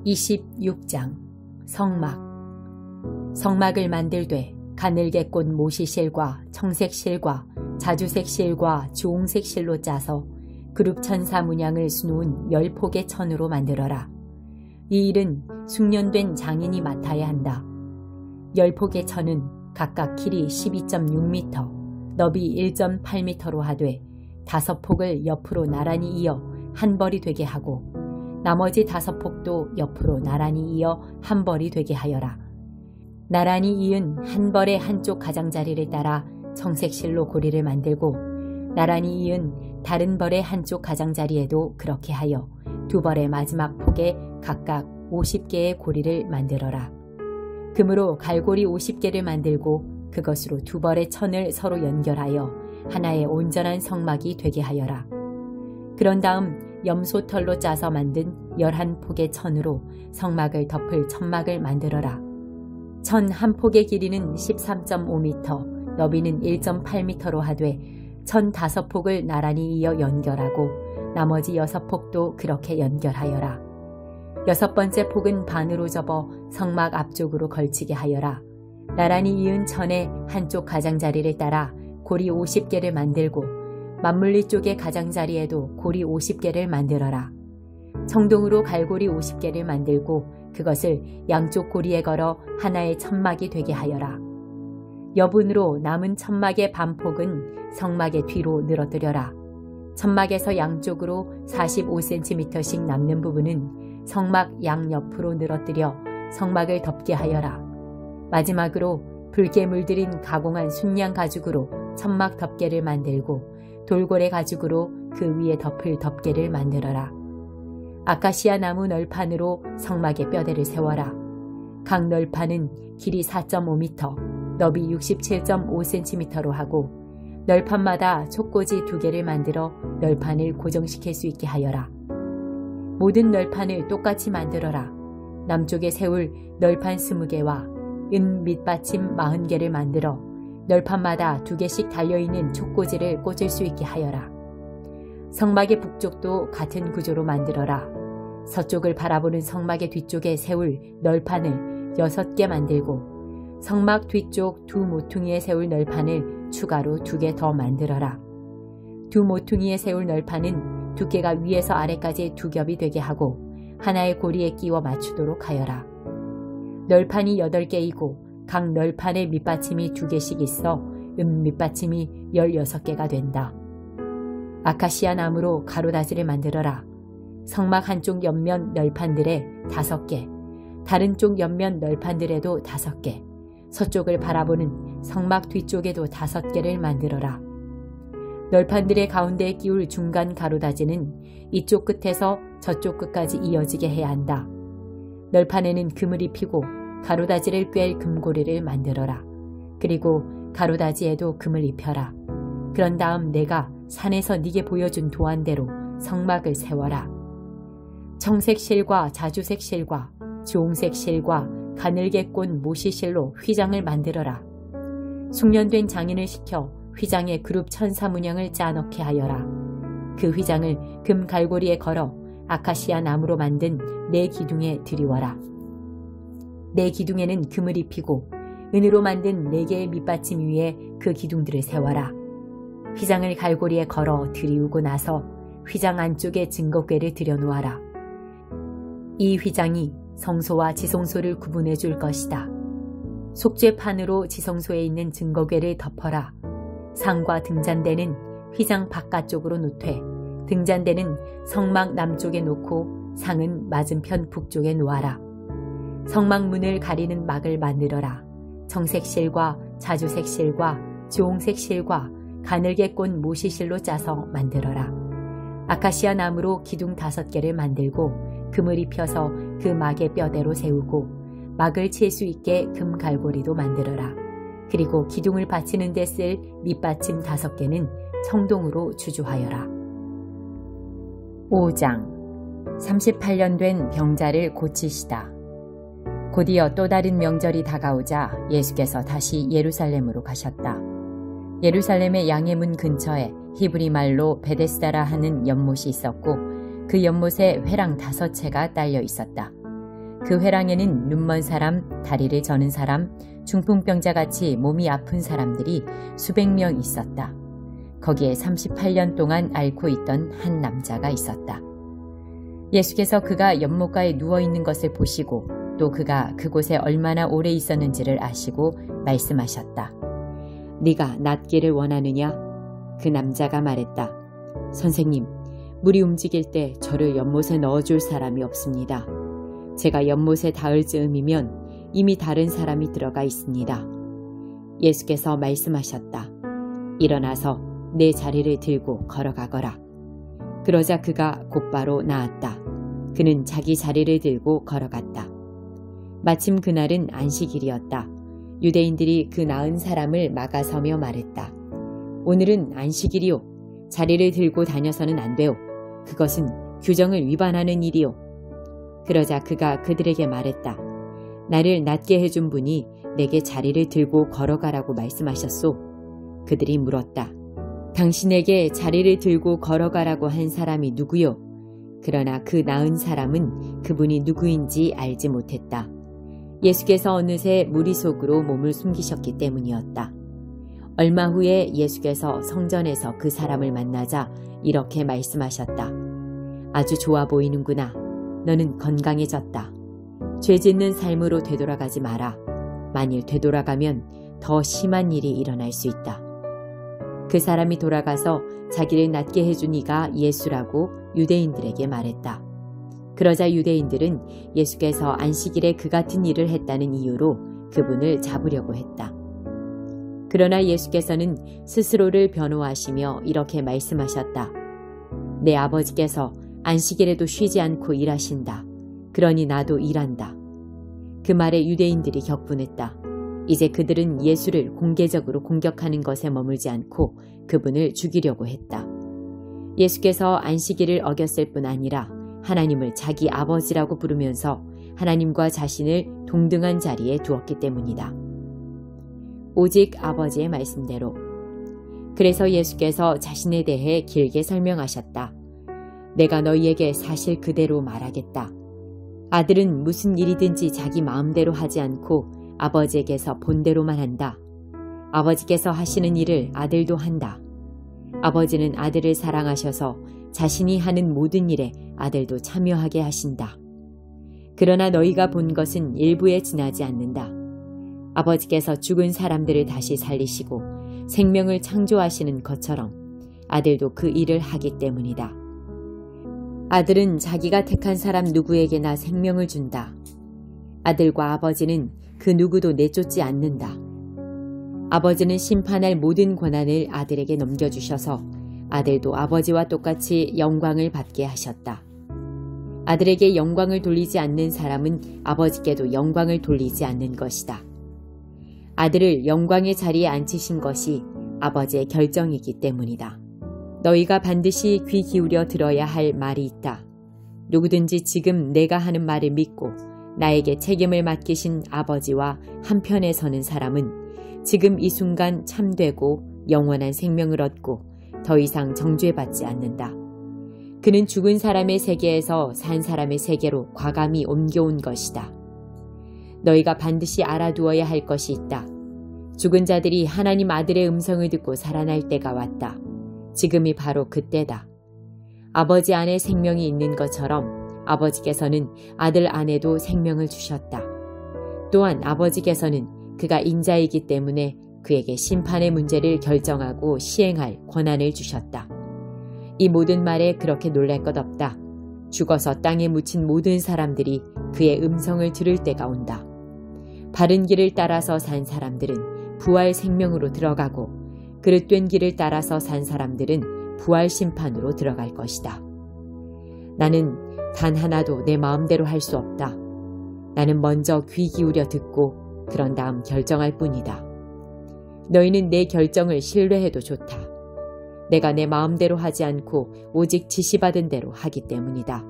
26장 성막. 성막을 만들되 가늘게 꼰 모시실과 청색실과 자주색실과 주홍색실로 짜서 그룹 천사 문양을 수놓은 10폭의 천으로 만들어라. 이 일은 숙련된 장인이 맡아야 한다. 10폭의 천은 각각 길이 12.6m, 너비 1.8m로 하되 5폭을 옆으로 나란히 이어 한 벌이 되게 하고 나머지 5폭도 옆으로 나란히 이어 한 벌이 되게 하여라. 나란히 이은 한 벌의 한쪽 가장자리를 따라 청색실로 고리를 만들고 나란히 이은 다른 벌의 한쪽 가장자리에도 그렇게 하여 두 벌의 마지막 폭에 각각 50개의 고리를 만들어라. 금으로 갈고리 50개를 만들고 그것으로 두 벌의 천을 서로 연결하여 하나의 온전한 성막이 되게 하여라. 그런 다음 염소털로 짜서 만든 11폭의 천으로 성막을 덮을 천막을 만들어라. 천 한 폭의 길이는 13.5m, 너비는 1.8m로 하되 천 5폭을 나란히 이어 연결하고 나머지 6폭도 그렇게 연결하여라. 6번째 폭은 반으로 접어 성막 앞쪽으로 걸치게 하여라. 나란히 이은 천의 한쪽 가장자리를 따라 고리 50개를 만들고 맞물리 쪽의 가장자리에도 고리 50개를 만들어라. 청동으로 갈고리 50개를 만들고 그것을 양쪽 고리에 걸어 하나의 천막이 되게 하여라. 여분으로 남은 천막의 반폭은 성막의 뒤로 늘어뜨려라. 천막에서 양쪽으로 45cm씩 남는 부분은 성막 양옆으로 늘어뜨려 성막을 덮게 하여라. 마지막으로 붉게 물들인 가공한 순양 가죽으로 천막 덮개를 만들고 돌고래 가죽으로 그 위에 덮을 덮개를 만들어라. 아카시아 나무 널판으로 성막의 뼈대를 세워라. 각 널판은 길이 4.5m, 너비 67.5cm로 하고 널판마다 촉꽂이 2개를 만들어 널판을 고정시킬 수 있게 하여라. 모든 널판을 똑같이 만들어라. 남쪽에 세울 널판 20개와 은 밑받침 40개를 만들어 널판마다 2개씩 달려있는 촉꽂이를 꽂을 수 있게 하여라. 성막의 북쪽도 같은 구조로 만들어라. 서쪽을 바라보는 성막의 뒤쪽에 세울 널판을 6개 만들고 성막 뒤쪽 두 모퉁이에 세울 널판을 추가로 2개 더 만들어라. 두 모퉁이에 세울 널판은 두께가 위에서 아래까지 2겹이 되게 하고 하나의 고리에 끼워 맞추도록 하여라. 널판이 8개이고 각 널판의 밑받침이 2개씩 있어 밑받침이 16개가 된다. 아카시아 나무로 가로다지를 만들어라. 성막 한쪽 옆면 널판들에 5개, 다른 쪽 옆면 널판들에도 5개, 서쪽을 바라보는 성막 뒤쪽에도 5개를 만들어라. 널판들의 가운데에 끼울 중간 가로다지는 이쪽 끝에서 저쪽 끝까지 이어지게 해야 한다. 널판에는 금을 입히고 가로다지를 꿰일 금고리를 만들어라. 그리고 가로다지에도 금을 입혀라. 그런 다음 내가 산에서 네게 보여준 도안대로 성막을 세워라. 청색실과 자주색실과 주홍색실과 가늘게 꼰 모시실로 휘장을 만들어라. 숙련된 장인을 시켜 휘장에 그룹 천사 문양을 짜넣게 하여라. 그 휘장을 금 갈고리에 걸어 아카시아 나무로 만든 4기둥에 들이워라. 4기둥에는 금을 입히고 은으로 만든 4개의 밑받침 위에 그 기둥들을 세워라. 휘장을 갈고리에 걸어 들이우고 나서 휘장 안쪽에 증거궤를 들여놓아라. 이 휘장이 성소와 지성소를 구분해 줄 것이다. 속죄판으로 지성소에 있는 증거궤를 덮어라. 상과 등잔대는 휘장 바깥쪽으로 놓되 등잔대는 성막 남쪽에 놓고 상은 맞은편 북쪽에 놓아라. 성막문을 가리는 막을 만들어라. 청색실과 자주색실과 주홍색실과 가늘게 꼰 모시실로 짜서 만들어라. 아카시아 나무로 기둥 5개를 만들고 금을 입혀서 그 막의 뼈대로 세우고 막을 칠 수 있게 금 갈고리도 만들어라. 그리고 기둥을 받치는 데 쓸 밑받침 5개는 청동으로 주조하여라. 5장. 38년 된 병자를 고치시다. 곧이어 또 다른 명절이 다가오자 예수께서 다시 예루살렘으로 가셨다. 예루살렘의 양의 문 근처에 히브리 말로 베데스다라 하는 연못이 있었고 그 연못에 회랑 5채가 딸려 있었다. 그 회랑에는 눈먼 사람, 다리를 저는 사람, 중풍병자같이 몸이 아픈 사람들이 수백 명 있었다. 거기에 38년 동안 앓고 있던 한 남자가 있었다. 예수께서 그가 연못가에 누워있는 것을 보시고 또 그가 그곳에 얼마나 오래 있었는지를 아시고 말씀하셨다. 네가 낫기를 원하느냐? 그 남자가 말했다. 선생님, 물이 움직일 때 저를 연못에 넣어줄 사람이 없습니다. 제가 연못에 닿을 즈음이면 이미 다른 사람이 들어가 있습니다. 예수께서 말씀하셨다. 일어나서 내 자리를 들고 걸어가거라. 그러자 그가 곧바로 나았다. 그는 자기 자리를 들고 걸어갔다. 마침 그날은 안식일이었다. 유대인들이 그 나은 사람을 막아서며 말했다. 오늘은 안식일이요. 자리를 들고 다녀서는 안 돼요. 그것은 규정을 위반하는 일이요. 그러자 그가 그들에게 말했다. 나를 낫게 해준 분이 내게 자리를 들고 걸어가라고 말씀하셨소. 그들이 물었다. 당신에게 자리를 들고 걸어가라고 한 사람이 누구요? 그러나 그 나은 사람은 그분이 누구인지 알지 못했다. 예수께서 어느새 무리 속으로 몸을 숨기셨기 때문이었다. 얼마 후에 예수께서 성전에서 그 사람을 만나자 이렇게 말씀하셨다. 아주 좋아 보이는구나. 너는 건강해졌다. 죄 짓는 삶으로 되돌아가지 마라. 만일 되돌아가면 더 심한 일이 일어날 수 있다. 그 사람이 돌아가서 자기를 낫게 해준 이가 예수라고 유대인들에게 말했다. 그러자 유대인들은 예수께서 안식일에 그 같은 일을 했다는 이유로 그분을 잡으려고 했다. 그러나 예수께서는 스스로를 변호하시며 이렇게 말씀하셨다. 내 아버지께서 안식일에도 쉬지 않고 일하신다. 그러니 나도 일한다. 그 말에 유대인들이 격분했다. 이제 그들은 예수를 공개적으로 공격하는 것에 머물지 않고 그분을 죽이려고 했다. 예수께서 안식일을 어겼을 뿐 아니라 하나님을 자기 아버지라고 부르면서 하나님과 자신을 동등한 자리에 두었기 때문이다. 오직 아버지의 말씀대로. 그래서 예수께서 자신에 대해 길게 설명하셨다. 내가 너희에게 사실 그대로 말하겠다. 아들은 무슨 일이든지 자기 마음대로 하지 않고 아버지에게서 본대로만 한다. 아버지께서 하시는 일을 아들도 한다. 아버지는 아들을 사랑하셔서 자신이 하는 모든 일에 아들도 참여하게 하신다. 그러나 너희가 본 것은 일부에 지나지 않는다. 아버지께서 죽은 사람들을 다시 살리시고 생명을 창조하시는 것처럼 아들도 그 일을 하기 때문이다. 아들은 자기가 택한 사람 누구에게나 생명을 준다. 아들과 아버지는 그 누구도 내쫓지 않는다. 아버지는 심판할 모든 권한을 아들에게 넘겨주셔서 아들도 아버지와 똑같이 영광을 받게 하셨다. 아들에게 영광을 돌리지 않는 사람은 아버지께도 영광을 돌리지 않는 것이다. 아들을 영광의 자리에 앉히신 것이 아버지의 결정이기 때문이다. 너희가 반드시 귀 기울여 들어야 할 말이 있다. 누구든지 지금 내가 하는 말을 믿고 나에게 책임을 맡기신 아버지와 한편에 서는 사람은 지금 이 순간 참되고 영원한 생명을 얻고 더 이상 정죄받지 않는다. 그는 죽은 사람의 세계에서 산 사람의 세계로 과감히 옮겨온 것이다. 너희가 반드시 알아두어야 할 것이 있다. 죽은 자들이 하나님 아들의 음성을 듣고 살아날 때가 왔다. 지금이 바로 그때다. 아버지 안에 생명이 있는 것처럼 아버지께서는 아들 안에도 생명을 주셨다. 또한 아버지께서는 그가 인자이기 때문에 그에게 심판의 문제를 결정하고 시행할 권한을 주셨다. 이 모든 말에 그렇게 놀랄 것 없다. 죽어서 땅에 묻힌 모든 사람들이 그의 음성을 들을 때가 온다. 바른 길을 따라서 산 사람들은 부활 생명으로 들어가고 그릇된 길을 따라서 산 사람들은 부활 심판으로 들어갈 것이다. 나는 단 하나도 내 마음대로 할 수 없다. 나는 먼저 귀 기울여 듣고 그런 다음 결정할 뿐이다. 너희는 내 결정을 신뢰해도 좋다. 내가 내 마음대로 하지 않고 오직 지시받은 대로 하기 때문이다.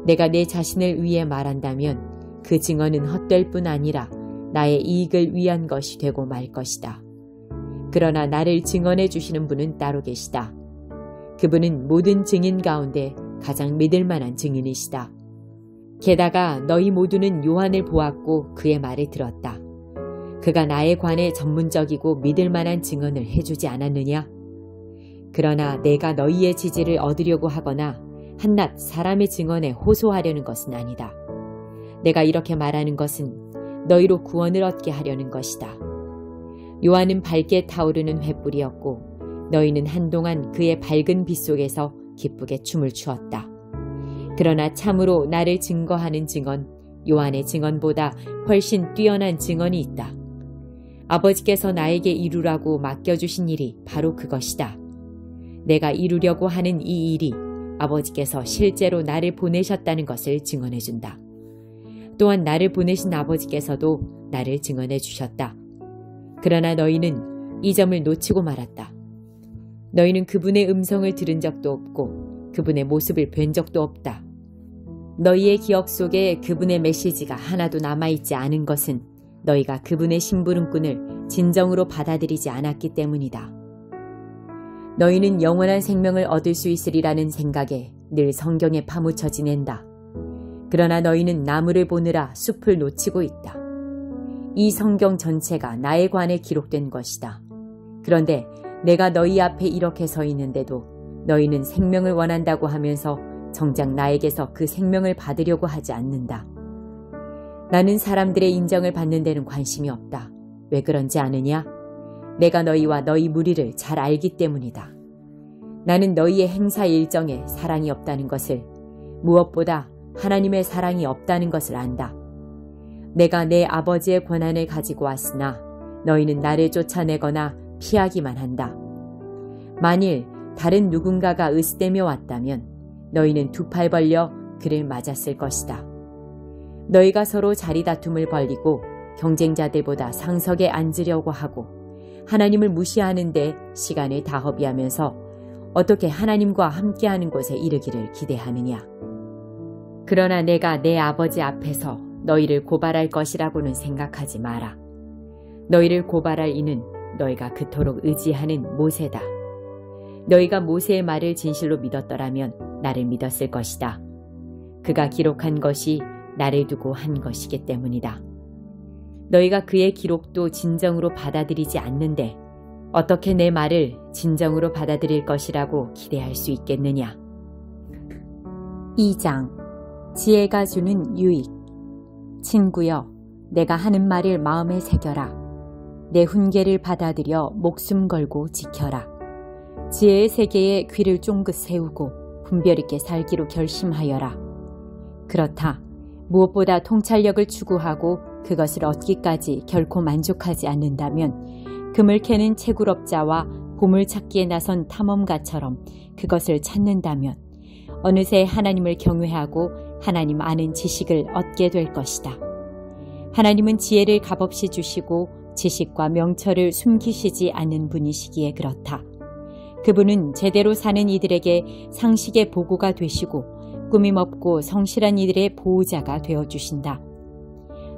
내가 내 자신을 위해 말한다면 그 증언은 헛될 뿐 아니라 나의 이익을 위한 것이 되고 말 것이다. 그러나 나를 증언해 주시는 분은 따로 계시다. 그분은 모든 증인 가운데 가장 믿을 만한 증인이시다. 게다가 너희 모두는 요한을 보았고 그의 말을 들었다. 그가 나에 관해 전문적이고 믿을 만한 증언을 해주지 않았느냐? 그러나 내가 너희의 지지를 얻으려고 하거나 한낱 사람의 증언에 호소하려는 것은 아니다. 내가 이렇게 말하는 것은 너희로 구원을 얻게 하려는 것이다. 요한은 밝게 타오르는 횃불이었고 너희는 한동안 그의 밝은 빛 속에서 기쁘게 춤을 추었다. 그러나 참으로 나를 증거하는 증언, 요한의 증언보다 훨씬 뛰어난 증언이 있다. 아버지께서 나에게 이루라고 맡겨주신 일이 바로 그것이다. 내가 이루려고 하는 이 일이 아버지께서 실제로 나를 보내셨다는 것을 증언해준다. 또한 나를 보내신 아버지께서도 나를 증언해 주셨다. 그러나 너희는 이 점을 놓치고 말았다. 너희는 그분의 음성을 들은 적도 없고 그분의 모습을 뵌 적도 없다. 너희의 기억 속에 그분의 메시지가 하나도 남아있지 않은 것은 너희가 그분의 심부름꾼을 진정으로 받아들이지 않았기 때문이다. 너희는 영원한 생명을 얻을 수 있으리라는 생각에 늘 성경에 파묻혀 지낸다. 그러나 너희는 나무를 보느라 숲을 놓치고 있다. 이 성경 전체가 나에 관해 기록된 것이다. 그런데 내가 너희 앞에 이렇게 서 있는데도 너희는 생명을 원한다고 하면서 정작 나에게서 그 생명을 받으려고 하지 않는다. 나는 사람들의 인정을 받는 데는 관심이 없다. 왜 그런지 아느냐? 내가 너희와 너희 무리를 잘 알기 때문이다. 나는 너희의 행사 일정에 사랑이 없다는 것을, 무엇보다 하나님의 사랑이 없다는 것을 안다. 내가 내 아버지의 권한을 가지고 왔으나 너희는 나를 쫓아내거나 피하기만 한다. 만일 다른 누군가가 으스대며 왔다면 너희는 두 팔 벌려 그를 맞았을 것이다. 너희가 서로 자리 다툼을 벌이고 경쟁자들보다 상석에 앉으려고 하고 하나님을 무시하는데 시간을 다 허비하면서 어떻게 하나님과 함께하는 곳에 이르기를 기대하느냐. 그러나 내가 내 아버지 앞에서 너희를 고발할 것이라고는 생각하지 마라. 너희를 고발할 이는 너희가 그토록 의지하는 모세다. 너희가 모세의 말을 진실로 믿었더라면 나를 믿었을 것이다. 그가 기록한 것이 나를 두고 한 것이기 때문이다. 너희가 그의 기록도 진정으로 받아들이지 않는데 어떻게 내 말을 진정으로 받아들일 것이라고 기대할 수 있겠느냐. 2장 지혜가 주는 유익. 친구여, 내가 하는 말을 마음에 새겨라. 내 훈계를 받아들여 목숨 걸고 지켜라. 지혜의 세계에 귀를 쫑긋 세우고 분별 있게 살기로 결심하여라. 그렇다. 무엇보다 통찰력을 추구하고 그것을 얻기까지 결코 만족하지 않는다면 금을 캐는 채굴업자와 보물 찾기에 나선 탐험가처럼 그것을 찾는다면 어느새 하나님을 경외하고 하나님 아는 지식을 얻게 될 것이다. 하나님은 지혜를 값없이 주시고 지식과 명철을 숨기시지 않는 분이시기에 그렇다. 그분은 제대로 사는 이들에게 상식의 보고가 되시고 꾸밈없고 성실한 이들의 보호자가 되어주신다.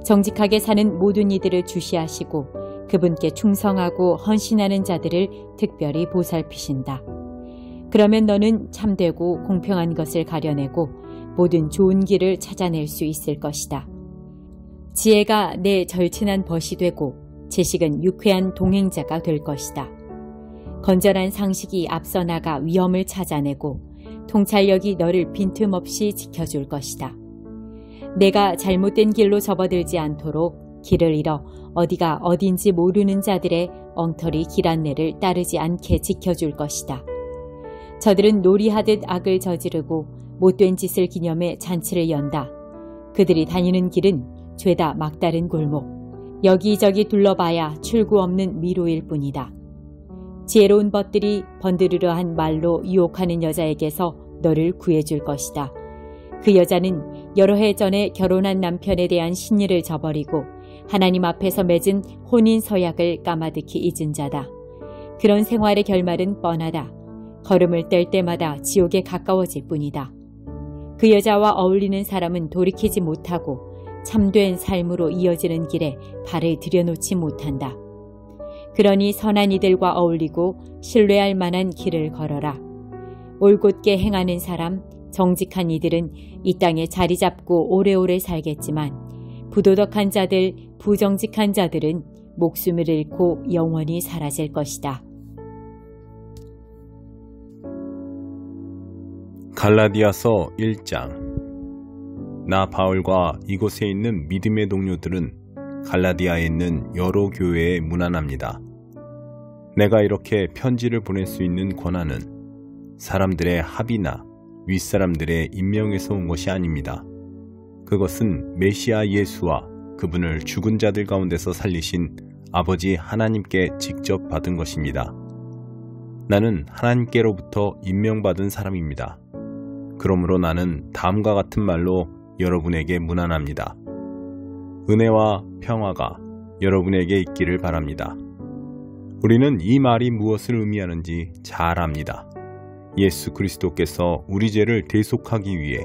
정직하게 사는 모든 이들을 주시하시고 그분께 충성하고 헌신하는 자들을 특별히 보살피신다. 그러면 너는 참되고 공평한 것을 가려내고 모든 좋은 길을 찾아낼 수 있을 것이다. 지혜가 내 절친한 벗이 되고 지식은 유쾌한 동행자가 될 것이다. 건전한 상식이 앞서 나가 위험을 찾아내고 통찰력이 너를 빈틈없이 지켜줄 것이다. 내가 잘못된 길로 접어들지 않도록 길을 잃어 어디가 어딘지 모르는 자들의 엉터리 길 안내를 따르지 않게 지켜줄 것이다. 저들은 놀이하듯 악을 저지르고 못된 짓을 기념해 잔치를 연다. 그들이 다니는 길은 죄다 막다른 골목, 여기저기 둘러봐야 출구 없는 미로일 뿐이다. 지혜로운 벗들이 번드르르한 말로 유혹하는 여자에게서 너를 구해줄 것이다. 그 여자는 여러 해 전에 결혼한 남편에 대한 신의를 저버리고 하나님 앞에서 맺은 혼인 서약을 까마득히 잊은 자다. 그런 생활의 결말은 뻔하다. 걸음을 뗄 때마다 지옥에 가까워질 뿐이다. 그 여자와 어울리는 사람은 돌이키지 못하고 참된 삶으로 이어지는 길에 발을 들여놓지 못한다. 그러니 선한 이들과 어울리고 신뢰할 만한 길을 걸어라. 올곧게 행하는 사람, 정직한 이들은 이 땅에 자리 잡고 오래오래 살겠지만 부도덕한 자들, 부정직한 자들은 목숨을 잃고 영원히 사라질 것이다. 갈라디아서 1장. 나 바울과 이곳에 있는 믿음의 동료들은 갈라디아에 있는 여러 교회에 문안합니다. 내가 이렇게 편지를 보낼 수 있는 권한은 사람들의 합의나 윗사람들의 임명에서 온 것이 아닙니다. 그것은 메시아 예수와 그분을 죽은 자들 가운데서 살리신 아버지 하나님께 직접 받은 것입니다. 나는 하나님께로부터 임명받은 사람입니다. 그러므로 나는 다음과 같은 말로 여러분에게 문안합니다. 은혜와 평화가 여러분에게 있기를 바랍니다. 우리는 이 말이 무엇을 의미하는지 잘 압니다. 예수 그리스도께서 우리 죄를 대속하기 위해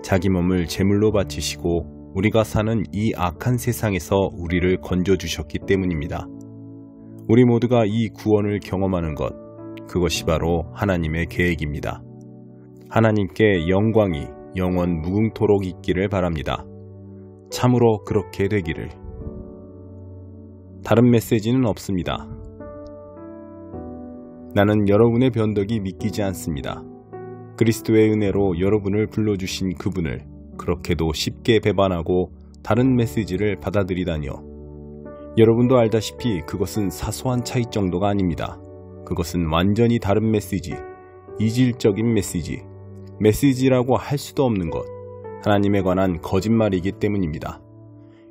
자기 몸을 제물로 바치시고 우리가 사는 이 악한 세상에서 우리를 건져주셨기 때문입니다. 우리 모두가 이 구원을 경험하는 것, 그것이 바로 하나님의 계획입니다. 하나님께 영광이 영원 무궁토록 있기를 바랍니다. 참으로 그렇게 되기를. 다른 메시지는 없습니다. 나는 여러분의 변덕이 믿기지 않습니다. 그리스도의 은혜로 여러분을 불러주신 그분을 그렇게도 쉽게 배반하고 다른 메시지를 받아들이다니요. 여러분도 알다시피 그것은 사소한 차이 정도가 아닙니다. 그것은 완전히 다른 메시지, 이질적인 메시지라고 할 수도 없는 것, 하나님에 관한 거짓말이기 때문입니다.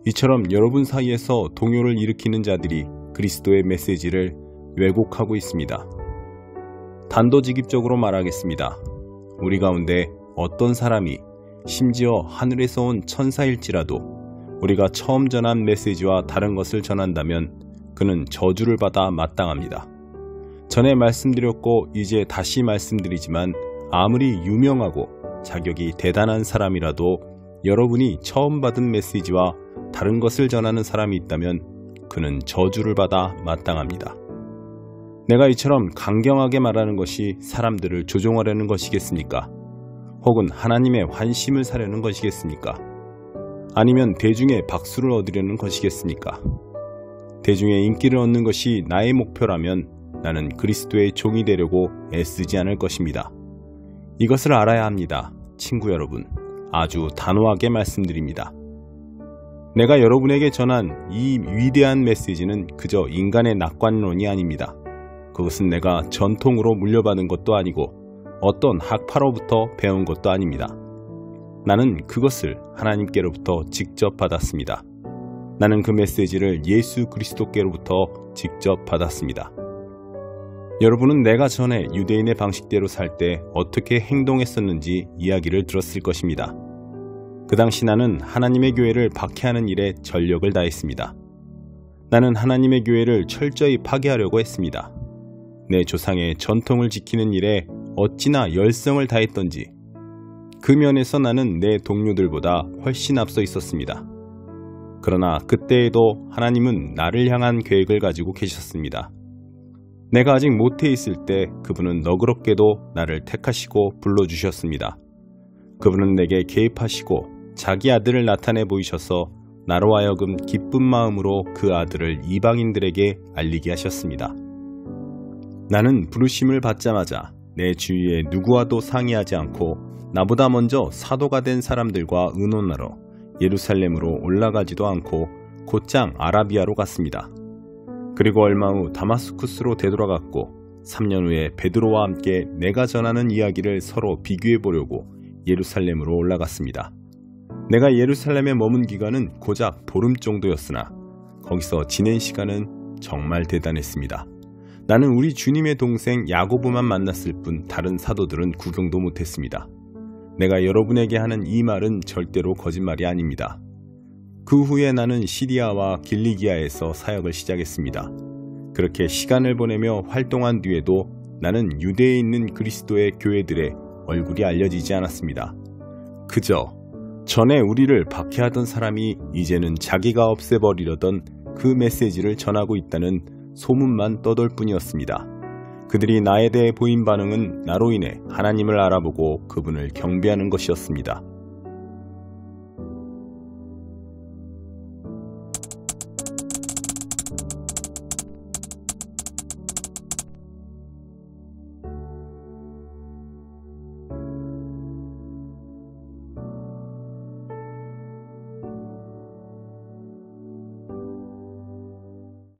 이처럼 여러분 사이에서 동요를 일으키는 자들이 그리스도의 메시지를 왜곡하고 있습니다. 단도직입적으로 말하겠습니다. 우리 가운데 어떤 사람이 심지어 하늘에서 온 천사일지라도 우리가 처음 전한 메시지와 다른 것을 전한다면 그는 저주를 받아 마땅합니다. 전에 말씀드렸고 이제 다시 말씀드리지만 아무리 유명하고 자격이 대단한 사람이라도 여러분이 처음 받은 메시지와 다른 것을 전하는 사람이 있다면 그는 저주를 받아 마땅합니다. 내가 이처럼 강경하게 말하는 것이 사람들을 조종하려는 것이겠습니까? 혹은 하나님의 환심을 사려는 것이겠습니까? 아니면 대중의 박수를 얻으려는 것이겠습니까? 대중의 인기를 얻는 것이 나의 목표라면 나는 그리스도의 종이 되려고 애쓰지 않을 것입니다. 이것을 알아야 합니다. 친구 여러분, 아주 단호하게 말씀드립니다. 내가 여러분에게 전한 이 위대한 메시지는 그저 인간의 낙관론이 아닙니다. 그것은 내가 전통으로 물려받은 것도 아니고 어떤 학파로부터 배운 것도 아닙니다. 나는 그것을 하나님께로부터 직접 받았습니다. 나는 그 메시지를 예수 그리스도께로부터 직접 받았습니다. 여러분은 내가 전에 유대인의 방식대로 살 때 어떻게 행동했었는지 이야기를 들었을 것입니다. 그 당시 나는 하나님의 교회를 박해하는 일에 전력을 다했습니다. 나는 하나님의 교회를 철저히 파괴하려고 했습니다. 내 조상의 전통을 지키는 일에 어찌나 열성을 다했던지 그 면에서 나는 내 동료들보다 훨씬 앞서 있었습니다. 그러나 그때에도 하나님은 나를 향한 계획을 가지고 계셨습니다. 내가 아직 모태에 있을 때 그분은 너그럽게도 나를 택하시고 불러주셨습니다. 그분은 내게 개입하시고 자기 아들을 나타내 보이셔서 나로 하여금 기쁜 마음으로 그 아들을 이방인들에게 알리게 하셨습니다. 나는 부르심을 받자마자 내 주위에 누구와도 상의하지 않고 나보다 먼저 사도가 된 사람들과 의논하러 예루살렘으로 올라가지도 않고 곧장 아라비아로 갔습니다. 그리고 얼마 후 다마스쿠스로 되돌아갔고 3년 후에 베드로와 함께 내가 전하는 이야기를 서로 비교해 보려고 예루살렘으로 올라갔습니다. 내가 예루살렘에 머문 기간은 고작 보름 정도였으나 거기서 지낸 시간은 정말 대단했습니다. 나는 우리 주님의 동생 야고보만 만났을 뿐 다른 사도들은 구경도 못했습니다. 내가 여러분에게 하는 이 말은 절대로 거짓말이 아닙니다. 그 후에 나는 시리아와 길리기아에서 사역을 시작했습니다. 그렇게 시간을 보내며 활동한 뒤에도 나는 유대에 있는 그리스도의 교회들의 얼굴이 알려지지 않았습니다. 그저 전에 우리를 박해하던 사람이 이제는 자기가 없애버리려던 그 메시지를 전하고 있다는 소문만 떠돌 뿐이었습니다. 그들이 나에 대해 보인 반응은 나로 인해 하나님을 알아보고 그분을 경배하는 것이었습니다.